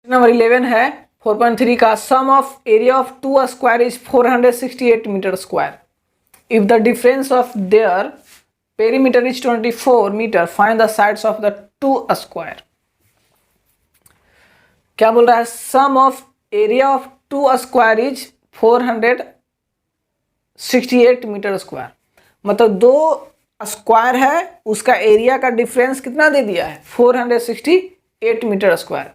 Number 11 है 4.3 का sum of area of two square is 468 meter square. If the difference of their perimeter is 24 meter, find the sides of the two square. क्या बोल रहा है? Sum of area of two square is 468 meter square. मतलब दो square है, उसका area का difference कितना दे दिया है? 468 मीटर स्क्वायर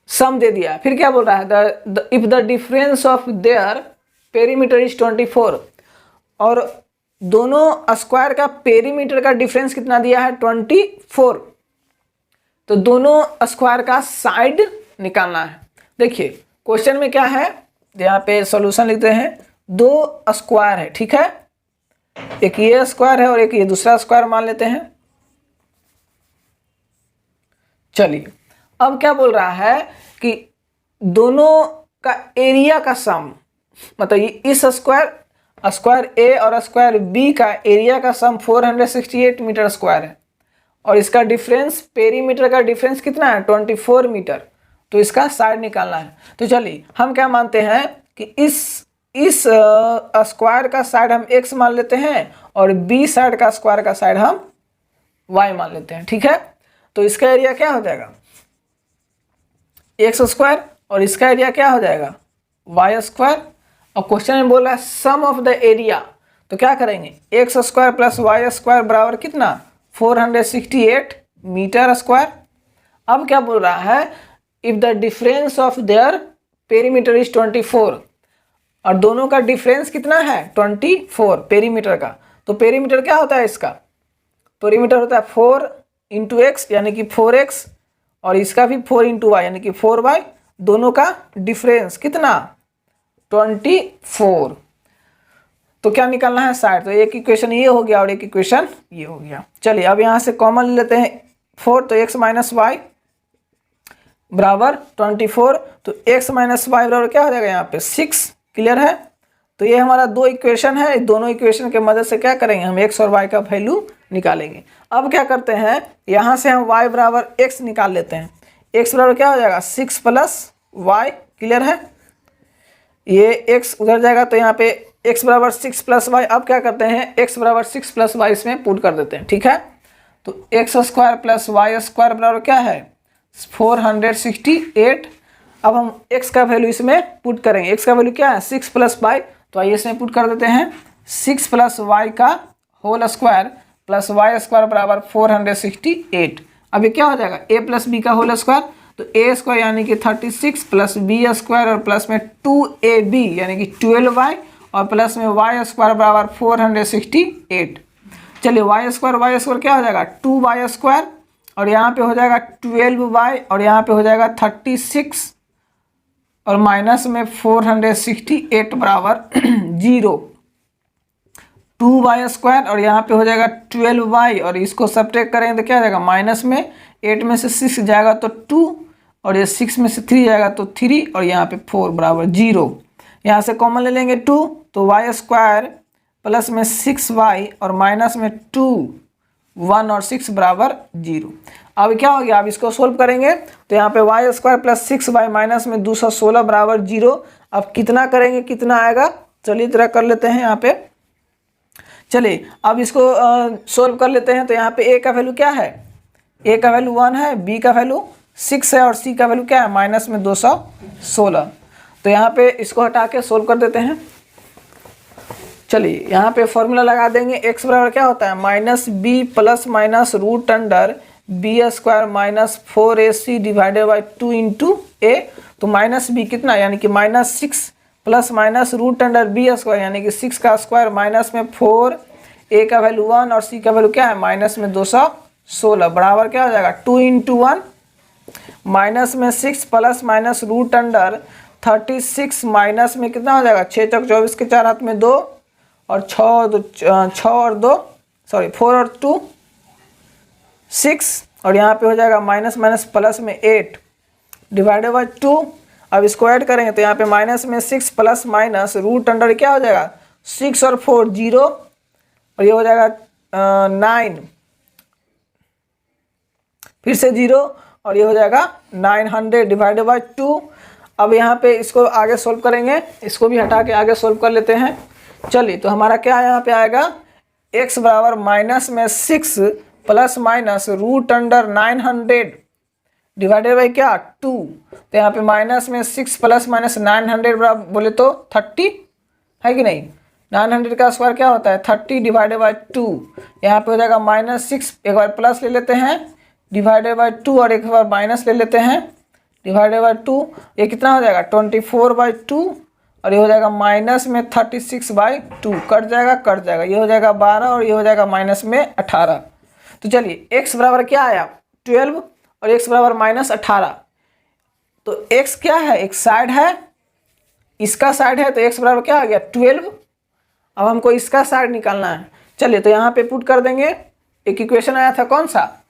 सम दे दिया। फिर क्या बोल रहा है? If the difference of their perimeter is 24, और दोनों स्क्वायर का पेरीमीटर का डिफरेंस कितना दिया है? 24। तो दोनों स्क्वायर का साइड निकालना है। देखिए क्वेश्चन में क्या है, यहाँ पे सॉल्यूशन लिखते हैं। दो स्क्वायर है, ठीक है, एक ये स्क्वायर है और एक ये दूसरा स्क्वायर मान लेते हैं। चलिए अब क्या बोल रहा है कि दोनों का एरिया का सम, मतलब इस स्क्वायर ए और स्क्वायर बी का एरिया का सम 468 मीटर स्क्वायर है, और इसका डिफरेंस पेरीमीटर का डिफरेंस कितना है? 24 मीटर। तो इसका साइड निकालना है। तो चलिए हम क्या मानते हैं कि इस स्क्वायर का साइड हम x मान लेते हैं, और बी साइड का स्क्वायर का साइड हम y मान लेते हैं, ठीक है। तो इसका एरिया क्या हो जाएगा? एक्स स्क्वायर, और इसका एरिया क्या हो जाएगा? Y square. और क्वेश्चन में बोला है सम ऑफ द एरिया, तो क्या करेंगे? X square plus y square बराबर कितना? 468 मीटर स्क्वायर। अब क्या बोल रहा है? If the difference of their perimeter is 24, और दोनों का डिफरेंस कितना है? 24 पेरीमीटर का। तो पेरीमीटर क्या होता है इसका? पेरीमीटर होता है 4 इंटू एक्स यानी कि 4x, और इसका भी 4 इंटू वाई यानी कि 4y। दोनों का डिफरेंस कितना? 24। तो क्या निकालना है? साइड। तो एक इक्वेशन ये हो गया और एक इक्वेशन ये हो गया। चलिए अब यहाँ से कॉमन लेते हैं 4, तो x माइनस वाई बराबर 24। तो x माइनस वाई बराबर क्या हो जाएगा? यहाँ पे 6। क्लियर है? तो ये हमारा दो इक्वेशन है। दोनों इक्वेशन के मदद से क्या करेंगे? हम x और y का वैल्यू निकालेंगे। अब क्या करते हैं, यहाँ से हम y बराबर x निकाल लेते हैं। x बराबर क्या हो जाएगा? 6 प्लस y। क्लियर है? ये x उधर जाएगा, तो यहाँ पे x बराबर 6 प्लस वाई। अब क्या करते हैं? x बराबर 6 प्लस वाई इसमें पुट कर देते हैं, ठीक है। तो x square plus y square बराबर क्या है? 468। अब हम x का वैल्यू इसमें पुट करेंगे। x का वैल्यू क्या है? 6 प्लस वाई। तो आइए इसमें पुट कर देते हैं। 6 प्लस वाई का whole square plus y square बराबर 468। अब ये क्या हो जाएगा? a प्लस बी का होल स्क्वायर। तो a स्क्वायर यानी कि 36 प्लस बी स्क्वायर और प्लस में 2ab यानी कि 12y, और प्लस में y स्क्वायर बराबर 468। चलिए y स्क्वायर क्या हो जाएगा? 2y स्क्वायर, और यहाँ पे हो जाएगा 12y, और यहाँ पे हो जाएगा 36, और माइनस में 468 बराबर 0। 2y स्क्वायर, और यहाँ पे हो जाएगा 12y, और इसको सब्ट्रैक्ट करेंगे तो क्या हो जाएगा? माइनस में 8 में से 6 जाएगा तो 2, और ये 6 में से 3 जाएगा तो 3, और यहाँ पे 4 बराबर 0। यहाँ से कॉमन ले लेंगे 2, तो y स्क्वायर प्लस में 6y और माइनस में 2, 1 और 6 बराबर 0। अब क्या हो गया? अब इसको सोल्व करेंगे तो यहाँ पे y square plus 6y minus में 216 बराबर 0। अब कितना करेंगे, कितना आएगा? चलिए तरह कर लेते हैं यहाँ पे। चलिए अब इसको सोल्व कर लेते हैं। तो यहाँ पे a का वैल्यू क्या है? a का वैल्यू 1 है, b का वैल्यू 6 है, और c का वैल्यू क्या है? माइनस में 216। तो यहाँ पे इसको हटा के सोल्व कर देते हैं। चलिए यहाँ पे फॉर्मूला लगा देंगे। x बराबर क्या होता है? Minus b plus minus root under b square minus 4ac divided by 2 into a. तो माइनस बी कितना? यानी कि minus 6 plus minus root under b square यानी कि 6 का स्क्वायर माइनस में 4, ए का वैल्यू 1 और सी का वैल्यू क्या है? माइनस में 216 बराबर क्या हो जाएगा? 2 इंटू 1 माइनस में 6 plus minus root under 36 minus में कितना हो जाएगा? 6 चौक 24 के 4 हाथ में 2, और 6 और 2 सॉरी 4 और 2 6, और यहाँ पे हो जाएगा माइनस माइनस प्लस में 8 डिवाइडेड बाई 2। अब इसको ऐड करेंगे तो यहाँ पे माइनस में 6 प्लस माइनस रूट अंडर क्या हो जाएगा? 6 और 4 0, और ये हो जाएगा 9, फिर से 0, और ये हो जाएगा 900 डिवाइडेड बाई 2। अब यहाँ पे इसको आगे सोल्व करेंगे, इसको भी हटा के आगे सोल्व कर लेते हैं। चलिए तो हमारा क्या यहाँ पे आएगा, x बराबर माइनस में 6 plus minus root under 900 divided by क्या 2। तो यहाँ पे माइनस में 6 प्लस माइनस 900 बराबर बोले तो 30 है कि नहीं। 900 का स्क्वायर क्या होता है 30 डिवाइडेड बाई 2। यहाँ पे हो जाएगा -6, एक बार प्लस ले लेते हैं डिवाइडेड बाई 2 और एक बार माइनस ले लेते हैं डिवाइडेड बाई 2। ये कितना हो जाएगा 24/2 और ये हो जाएगा माइनस में 36/2 कट जाएगा, ये हो जाएगा 12 और ये हो जाएगा माइनस में 18। तो चलिए x बराबर क्या आया 12 और x बराबर -18। तो x क्या है, एक साइड है, इसका साइड है, तो x बराबर क्या आ गया 12। अब हमको इसका साइड निकालना है। चलिए तो यहाँ पे पुट कर देंगे। एक इक्वेशन आया था कौन सा,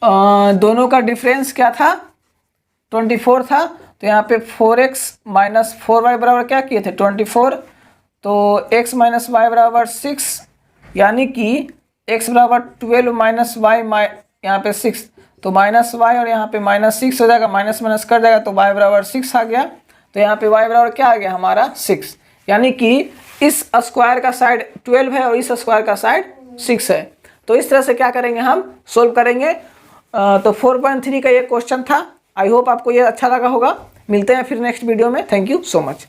दोनों का डिफरेंस क्या था 24 था। तो यहाँ पे 4x माइनस 4y बराबर क्या किए थे 24। तो x माइनस वाई बराबर 6, यानी कि x बराबर 12 माइनस वाई यहाँ पे 6, तो माइनस वाई और यहाँ पे -6 हो जाएगा, माइनस माइनस कर जाएगा तो y बराबर 6 आ गया। तो यहाँ पे y बराबर क्या आ गया हमारा 6, यानी कि इस स्क्वायर का साइड 12 है और इस स्क्वायर का साइड 6 है। तो इस तरह से क्या करेंगे हम सोल्व करेंगे। तो 4.3 का ये क्वेश्चन था। आई होप आपको ये अच्छा लगा होगा। मिलते हैं फिर नेक्स्ट वीडियो में। Thank you so much.